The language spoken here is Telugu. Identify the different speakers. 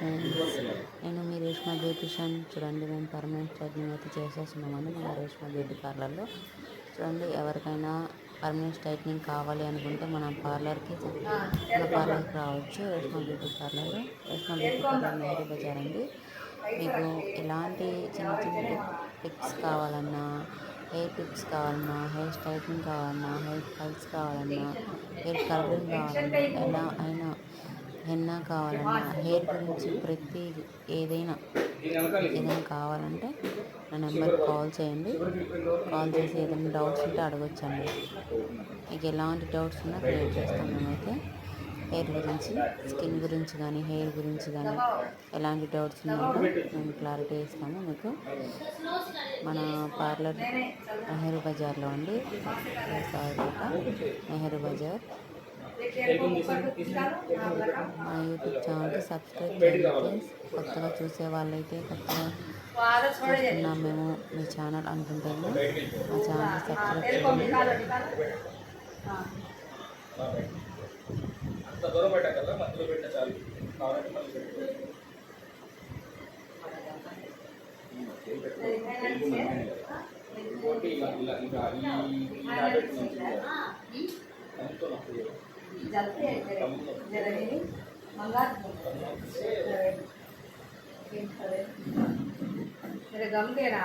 Speaker 1: ఫ్రెండ్స్, నేను మీ రేష్మా బ్యూటిషియన్. చూడండి, మేము పర్మనెంట్ స్ట్రైట్నింగ్ అయితే చేసేస్తున్నామండి మన రేష్మా బ్యూటీ పార్లర్లో. చూడండి, ఎవరికైనా పర్మనెంట్ స్ట్రైట్నింగ్ కావాలి అనుకుంటే మన పార్లర్కి రావచ్చు. Reshma beauty parlour, Reshma beauty parlour Nehru Bazar అండి. మీకు ఎలాంటి చిన్న చిన్న పిక్స్ కావాలన్నా, హెయిర్ పిక్స్ కావాలన్నా, హెయిర్ స్ట్రైట్నింగ్ కావాలన్నా, హెయిర్ కల్స్ కావాలన్నా, హెయిర్ కలరింగ్ కావాలన్నా, ఎలా అయినా హెన్నా కావాలన్నా, హెయిర్ గురించి ప్రతి ఏదైనా కావాలంటే నా నెంబర్కి కాల్ చేయండి. కాల్ చేసి ఏదైనా డౌట్స్ ఉంటే అడగొచ్చండి. మీకు ఎలాంటి డౌట్స్ ఉన్నా క్లియర్ చేస్తాం మేమైతే. హెయిర్ గురించి, స్కిన్ గురించి కానీ, హెయిర్ గురించి కానీ ఎలాంటి డౌట్స్ ఉన్నా కూడా మేము క్లారిటీ ఇస్తాము మీకు. మన పార్లర్ నెహ్రూ బజార్లో అండి, సాయిపేట నెహ్రూ బజార్. మా యూట్యూబ్ ఛానల్కి సబ్స్క్రైబ్ చేయండి ఫ్రెండ్స్. కొత్తగా చూసే వాళ్ళైతే, కొత్తగా చూస్తున్నాం మేము మీ ఛానల్ అనుకుంటాము, మా ఛానల్కి సబ్స్క్రైబ్ చేయండి.
Speaker 2: मेरे गम देना